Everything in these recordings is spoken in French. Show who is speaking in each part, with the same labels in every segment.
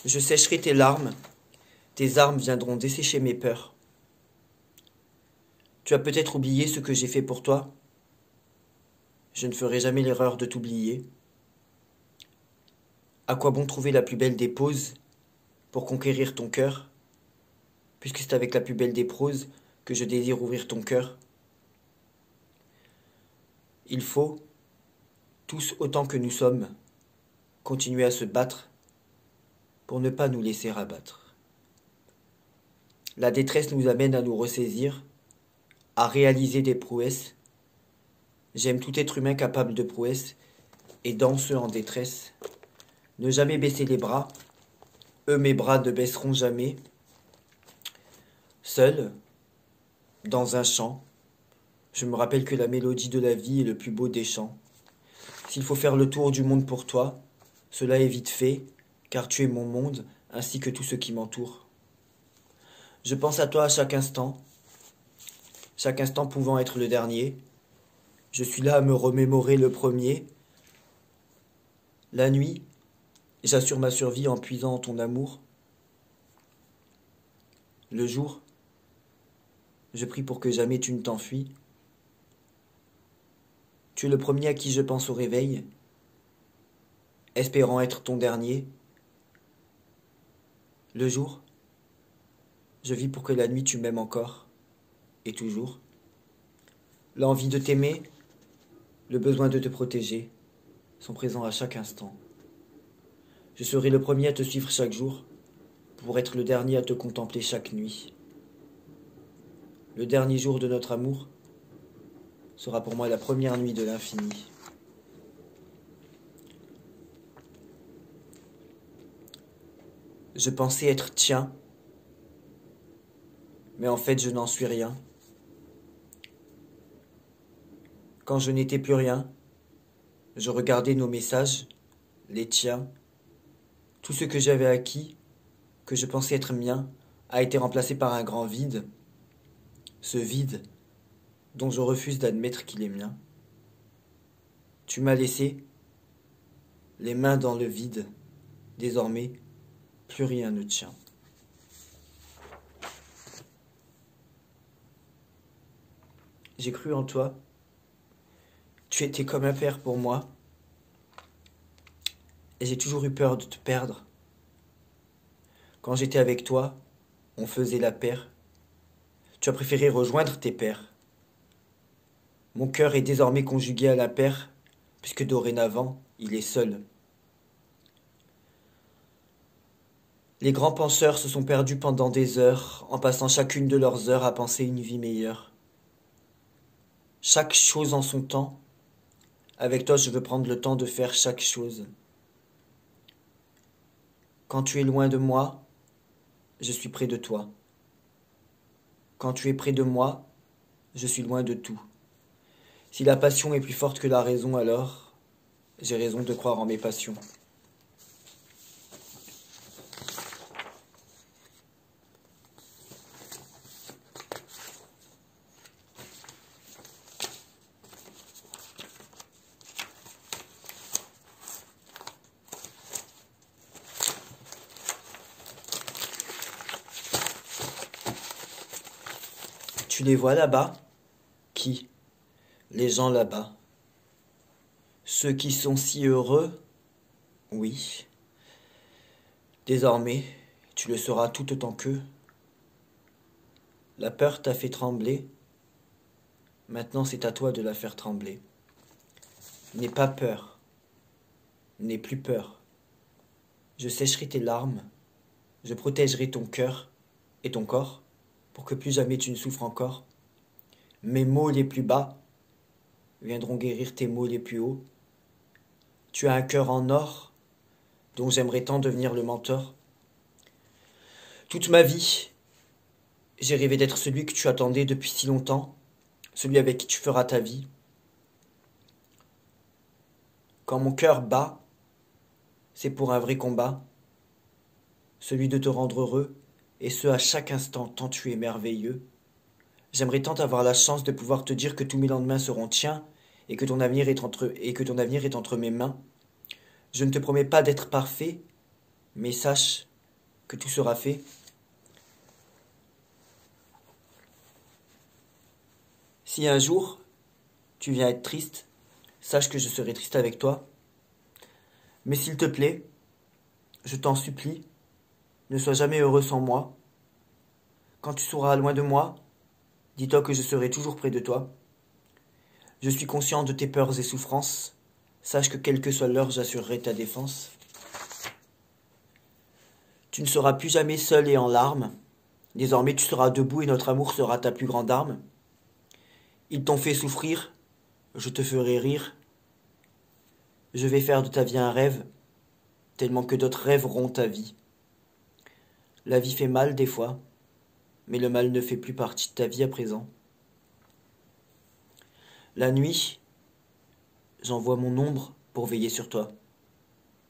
Speaker 1: Je sécherai tes armes viendront dessécher mes peurs. Tu as peut-être oublié ce que j'ai fait pour toi. Je ne ferai jamais l'erreur de t'oublier. À quoi bon trouver la plus belle des poses pour conquérir ton cœur, puisque c'est avec la plus belle des proses que je désire ouvrir ton cœur. Il faut, tous autant que nous sommes, continuer à se battre pour ne pas nous laisser abattre. La détresse nous amène à nous ressaisir, à réaliser des prouesses. J'aime tout être humain capable de prouesses, et dans ceux en détresse, ne jamais baisser les bras, eux mes bras ne baisseront jamais. Seul, dans un champ, je me rappelle que la mélodie de la vie est le plus beau des chants. S'il faut faire le tour du monde pour toi, cela est vite fait, car tu es mon monde, ainsi que tout ce qui m'entoure. Je pense à toi à chaque instant pouvant être le dernier. Je suis là à me remémorer le premier. La nuit, j'assure ma survie en puisant en ton amour. Le jour, je prie pour que jamais tu ne t'enfuis. Tu es le premier à qui je pense au réveil, espérant être ton dernier. Le jour, je vis pour que la nuit tu m'aimes encore, et toujours. L'envie de t'aimer, le besoin de te protéger, sont présents à chaque instant. Je serai le premier à te suivre chaque jour, pour être le dernier à te contempler chaque nuit. Le dernier jour de notre amour sera pour moi la première nuit de l'infini. Je pensais être tien, mais en fait je n'en suis rien. Quand je n'étais plus rien, je regardais nos messages, les tiens. Tout ce que j'avais acquis, que je pensais être mien, a été remplacé par un grand vide. Ce vide dont je refuse d'admettre qu'il est mien. Tu m'as laissé, les mains dans le vide. Désormais, plus rien ne tient. J'ai cru en toi. Tu étais comme un père pour moi. Et j'ai toujours eu peur de te perdre. Quand j'étais avec toi, on faisait la paire. Tu as préféré rejoindre tes pères. Mon cœur est désormais conjugué à la paire, puisque dorénavant, il est seul. Les grands penseurs se sont perdus pendant des heures, en passant chacune de leurs heures à penser une vie meilleure. Chaque chose en son temps. Avec toi, je veux prendre le temps de faire chaque chose. Quand tu es loin de moi, je suis près de toi. Quand tu es près de moi, je suis loin de tout. Si la passion est plus forte que la raison, alors j'ai raison de croire en mes passions. Tu les vois là-bas? Qui? Les gens là-bas. Ceux qui sont si heureux? Oui. Désormais, tu le seras tout autant qu'eux. La peur t'a fait trembler. Maintenant, c'est à toi de la faire trembler. N'aie pas peur. N'aie plus peur. Je sécherai tes larmes. Je protégerai ton cœur et ton corps pour que plus jamais tu ne souffres encore. Mes mots les plus bas viendront guérir tes mots les plus hauts. Tu as un cœur en or dont j'aimerais tant devenir le mentor. Toute ma vie, j'ai rêvé d'être celui que tu attendais depuis si longtemps, celui avec qui tu feras ta vie. Quand mon cœur bat, c'est pour un vrai combat, celui de te rendre heureux, et ce à chaque instant tant tu es merveilleux. J'aimerais tant avoir la chance de pouvoir te dire que tous mes lendemains seront tiens, et que ton avenir est entre mes mains. Je ne te promets pas d'être parfait, mais sache que tout sera fait. Si un jour tu viens être triste, sache que je serai triste avec toi. Mais s'il te plaît, je t'en supplie, ne sois jamais heureux sans moi. Quand tu seras loin de moi, dis-toi que je serai toujours près de toi. Je suis conscient de tes peurs et souffrances. Sache que quelle que soit l'heure, j'assurerai ta défense. Tu ne seras plus jamais seul et en larmes. Désormais, tu seras debout et notre amour sera ta plus grande arme. Ils t'ont fait souffrir, je te ferai rire. Je vais faire de ta vie un rêve, tellement que d'autres rêveront ta vie. La vie fait mal des fois, mais le mal ne fait plus partie de ta vie à présent. La nuit, j'envoie mon ombre pour veiller sur toi.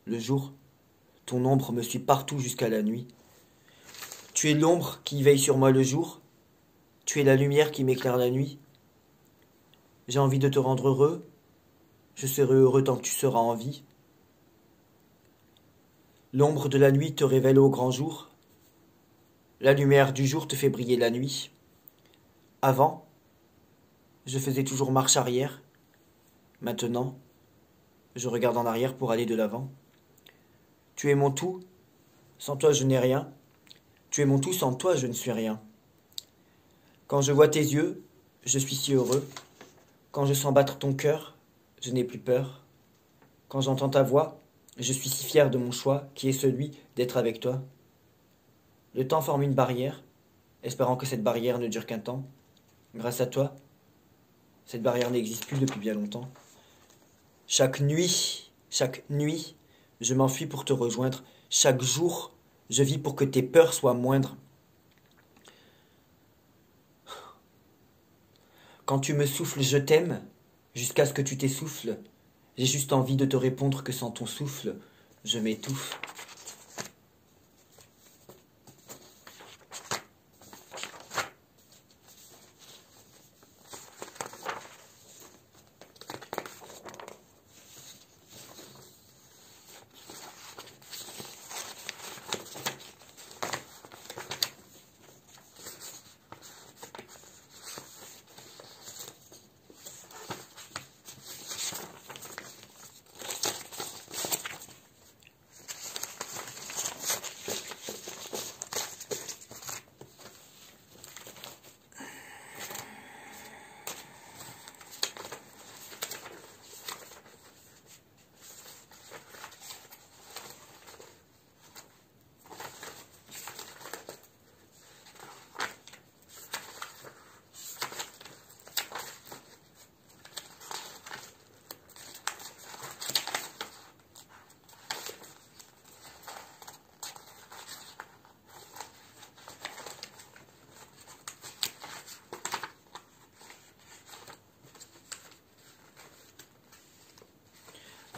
Speaker 1: Le jour, ton ombre me suit partout jusqu'à la nuit. Tu es l'ombre qui veille sur moi le jour. Tu es la lumière qui m'éclaire la nuit. J'ai envie de te rendre heureux. Je serai heureux tant que tu seras en vie. L'ombre de la nuit te révèle au grand jour. La lumière du jour te fait briller la nuit. Avant, je faisais toujours marche arrière. Maintenant, je regarde en arrière pour aller de l'avant. Tu es mon tout, sans toi je n'ai rien. Tu es mon tout, sans toi je ne suis rien. Quand je vois tes yeux, je suis si heureux. Quand je sens battre ton cœur, je n'ai plus peur. Quand j'entends ta voix, je suis si fier de mon choix, qui est celui d'être avec toi. Le temps forme une barrière, espérant que cette barrière ne dure qu'un temps. Grâce à toi, cette barrière n'existe plus depuis bien longtemps. Chaque nuit, je m'enfuis pour te rejoindre. Chaque jour, je vis pour que tes peurs soient moindres. Quand tu me souffles, je t'aime, jusqu'à ce que tu t'essouffles. J'ai juste envie de te répondre que sans ton souffle, je m'étouffe.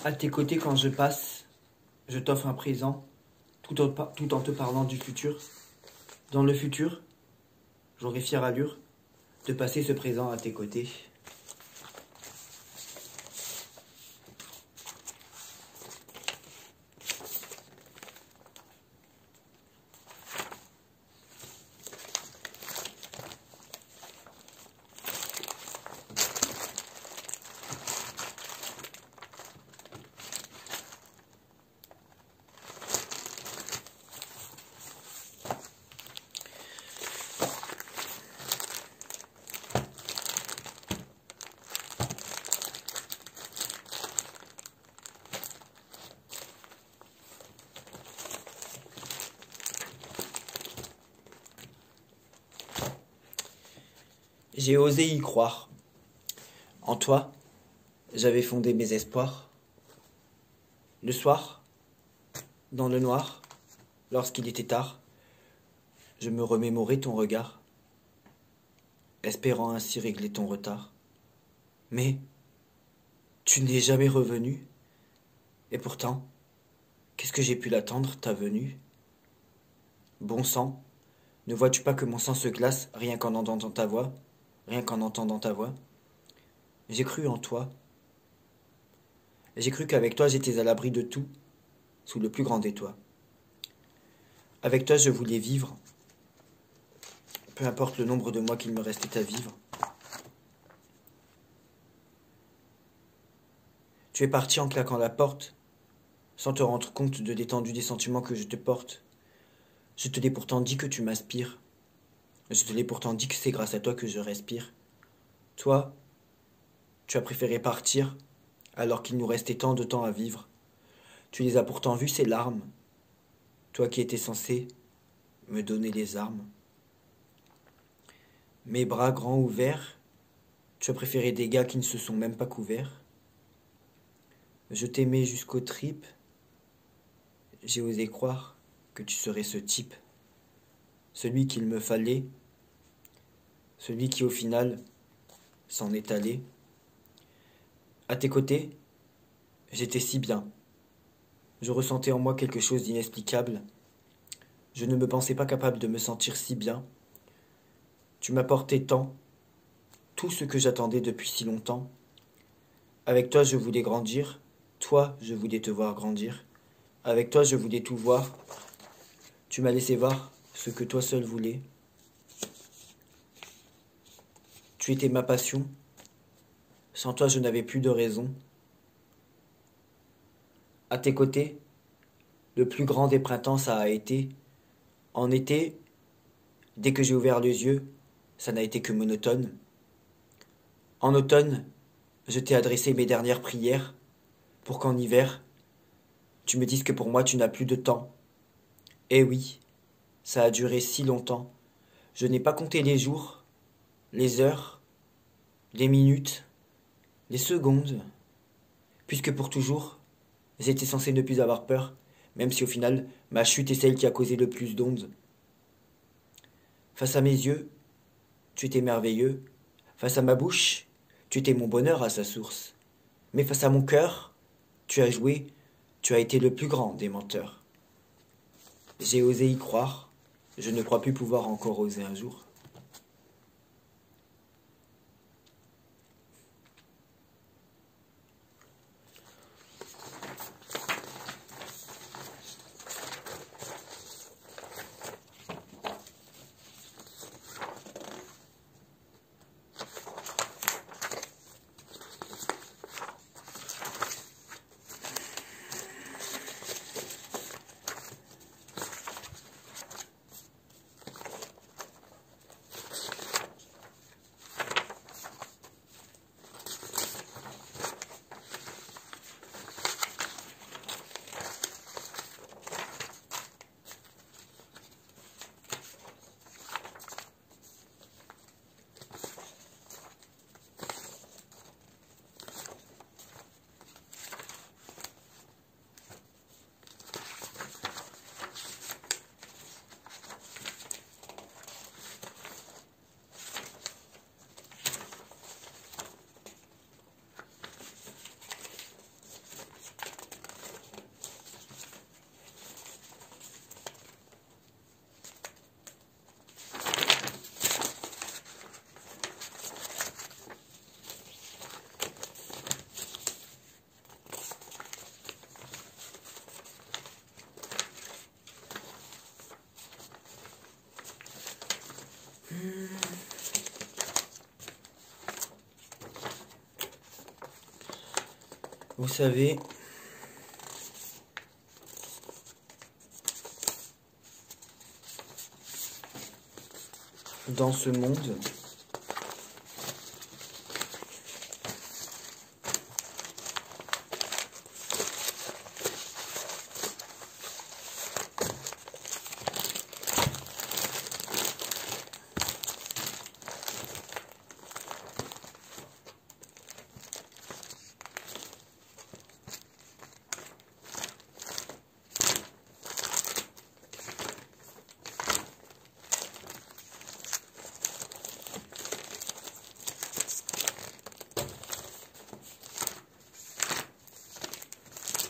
Speaker 1: À tes côtés quand je passe, je t'offre un présent, tout en te parlant du futur. Dans le futur, j'aurai fière allure de passer ce présent à tes côtés. J'ai osé y croire. En toi, j'avais fondé mes espoirs. Le soir, dans le noir, lorsqu'il était tard, je me remémorais ton regard, espérant ainsi régler ton retard. Mais tu n'es jamais revenu, et pourtant, qu'est-ce que j'ai pu l'attendre, ta venue? Bon sang, ne vois-tu pas que mon sang se glace rien qu'en entendant ta voix, rien qu'en entendant ta voix? J'ai cru en toi. J'ai cru qu'avec toi j'étais à l'abri de tout, sous le plus grand des toits. Avec toi, je voulais vivre, peu importe le nombre de mois qu'il me restait à vivre. Tu es parti en claquant la porte, sans te rendre compte de l'étendue des sentiments que je te porte. Je te l'ai pourtant dit que tu m'aspires. Je te l'ai pourtant dit que c'est grâce à toi que je respire. Toi, tu as préféré partir, alors qu'il nous restait tant de temps à vivre. Tu les as pourtant vues, ces larmes. Toi qui étais censé me donner les armes. Mes bras grands ouverts, tu as préféré des gars qui ne se sont même pas couverts. Je t'aimais jusqu'aux tripes. J'ai osé croire que tu serais ce type. Celui qu'il me fallait. Celui qui au final s'en est allé. À tes côtés, j'étais si bien. Je ressentais en moi quelque chose d'inexplicable. Je ne me pensais pas capable de me sentir si bien. Tu m'apportais tant, tout ce que j'attendais depuis si longtemps. Avec toi, je voulais grandir. Toi, je voulais te voir grandir. Avec toi, je voulais tout voir. Tu m'as laissé voir ce que toi seul voulais. Tu étais ma passion. Sans toi, je n'avais plus de raison. À tes côtés, le plus grand des printemps, ça a été. En été, dès que j'ai ouvert les yeux, ça n'a été que monotone. En automne, je t'ai adressé mes dernières prières pour qu'en hiver, tu me dises que pour moi tu n'as plus de temps. Eh oui, ça a duré si longtemps. Je n'ai pas compté les jours, les heures, les minutes, les secondes, puisque pour toujours, j'étais censé ne plus avoir peur, même si au final, ma chute est celle qui a causé le plus d'ondes. Face à mes yeux, tu étais merveilleux. Face à ma bouche, tu étais mon bonheur à sa source. Mais face à mon cœur, tu as joué, tu as été le plus grand des menteurs. J'ai osé y croire, je ne crois plus pouvoir encore oser un jour. Vous savez, dans ce monde,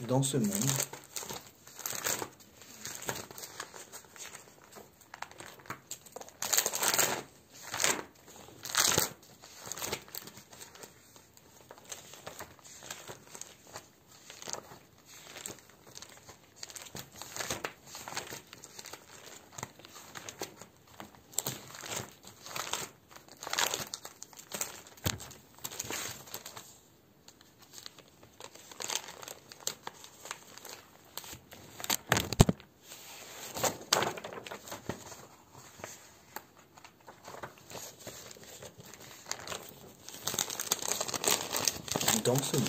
Speaker 1: dans ce monde, dans ce monde.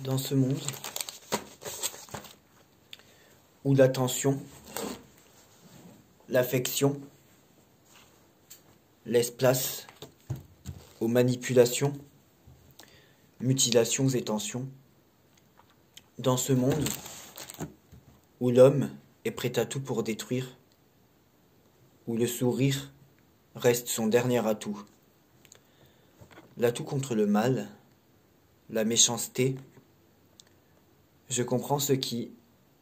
Speaker 1: Dans ce monde où l'attention, l'affection laisse place aux manipulations, mutilations et tensions, dans ce monde où l'homme est prêt à tout pour détruire, où le sourire reste son dernier atout, l'atout contre le mal, la méchanceté. Je comprends ceux qui,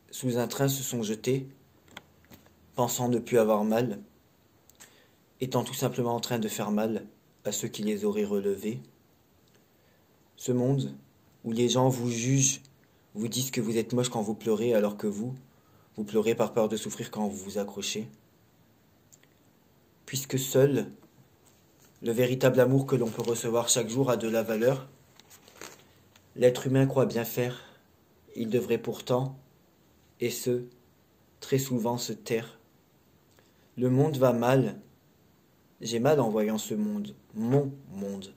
Speaker 1: sous un train, se sont jetés, pensant ne plus avoir mal, étant tout simplement en train de faire mal à ceux qui les auraient relevés. Ce monde où les gens vous jugent, vous disent que vous êtes moche quand vous pleurez, alors que vous pleurez par peur de souffrir quand vous vous accrochez. Puisque seul le véritable amour que l'on peut recevoir chaque jour a de la valeur, l'être humain croit bien faire. Il devrait pourtant, et ce, très souvent se taire. Le monde va mal. J'ai mal en voyant ce monde, mon monde.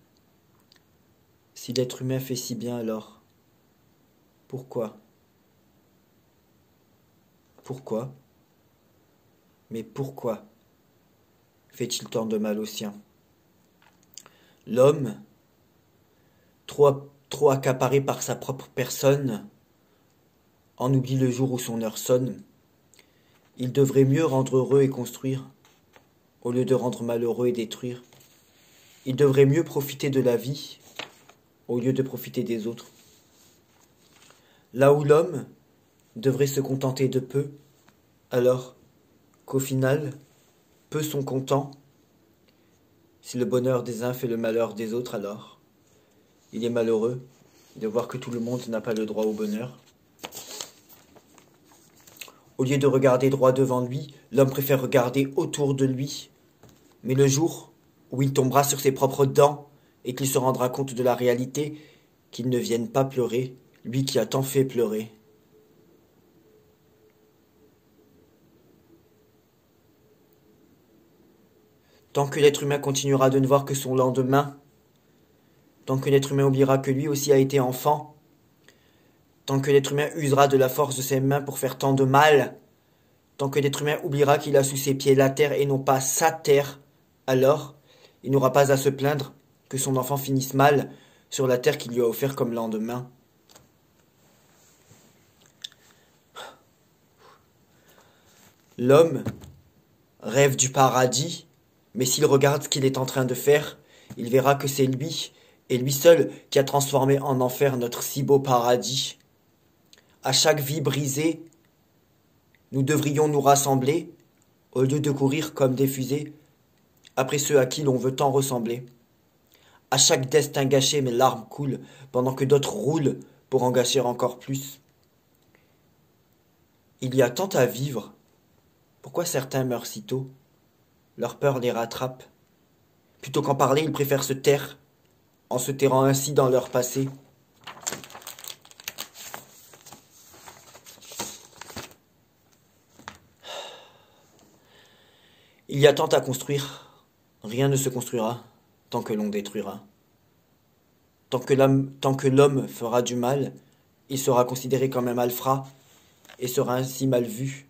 Speaker 1: Si l'être humain fait si bien alors, pourquoi? Pourquoi? Mais pourquoi fait-il tant de mal aux siens? L'homme, trop accaparé par sa propre personne, en oublie le jour où son heure sonne. Il devrait mieux rendre heureux et construire, au lieu de rendre malheureux et détruire. Il devrait mieux profiter de la vie, au lieu de profiter des autres. Là où l'homme devrait se contenter de peu, alors qu'au final, peu sont contents. Si le bonheur des uns fait le malheur des autres, alors il est malheureux de voir que tout le monde n'a pas le droit au bonheur. Au lieu de regarder droit devant lui, l'homme préfère regarder autour de lui. Mais le jour où il tombera sur ses propres dents et qu'il se rendra compte de la réalité, qu'il ne vienne pas pleurer, lui qui a tant fait pleurer. Tant que l'être humain continuera de ne voir que son lendemain, tant que l'être humain oubliera que lui aussi a été enfant, tant que l'être humain usera de la force de ses mains pour faire tant de mal, tant que l'être humain oubliera qu'il a sous ses pieds la terre et non pas sa terre, alors il n'aura pas à se plaindre que son enfant finisse mal sur la terre qu'il lui a offert comme lendemain. L'homme rêve du paradis, mais s'il regarde ce qu'il est en train de faire, il verra que c'est lui, et lui seul, qui a transformé en enfer notre si beau paradis. À chaque vie brisée, nous devrions nous rassembler, au lieu de courir comme des fusées, après ceux à qui l'on veut tant ressembler. À chaque destin gâché, mes larmes coulent, pendant que d'autres roulent pour en gâcher encore plus. Il y a tant à vivre. Pourquoi certains meurent si tôt? Leur peur les rattrape. Plutôt qu'en parler, ils préfèrent se taire, en se tairant ainsi dans leur passé. Il y a tant à construire, rien ne se construira tant que l'on détruira. Tant que l'homme fera du mal, il sera considéré comme un malfrat et sera ainsi mal vu.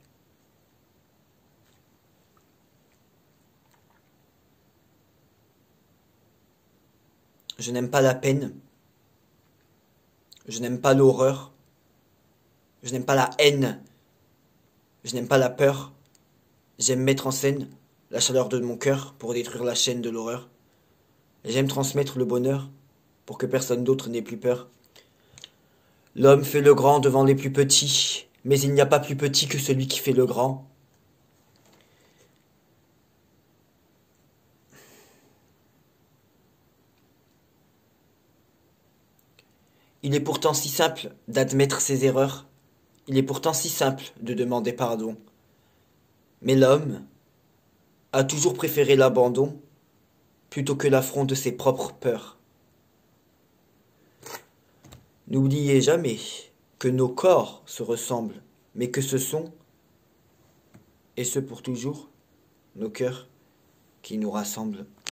Speaker 1: Je n'aime pas la peine. Je n'aime pas l'horreur. Je n'aime pas la haine. Je n'aime pas la peur. J'aime mettre en scène la chaleur de mon cœur pour détruire la chaîne de l'horreur. J'aime transmettre le bonheur pour que personne d'autre n'ait plus peur. L'homme fait le grand devant les plus petits, mais il n'y a pas plus petit que celui qui fait le grand. Il est pourtant si simple d'admettre ses erreurs. Il est pourtant si simple de demander pardon. Mais l'homme a toujours préféré l'abandon plutôt que l'affront de ses propres peurs. N'oubliez jamais que nos corps se ressemblent, mais que ce sont, et ce pour toujours, nos cœurs qui nous rassemblent.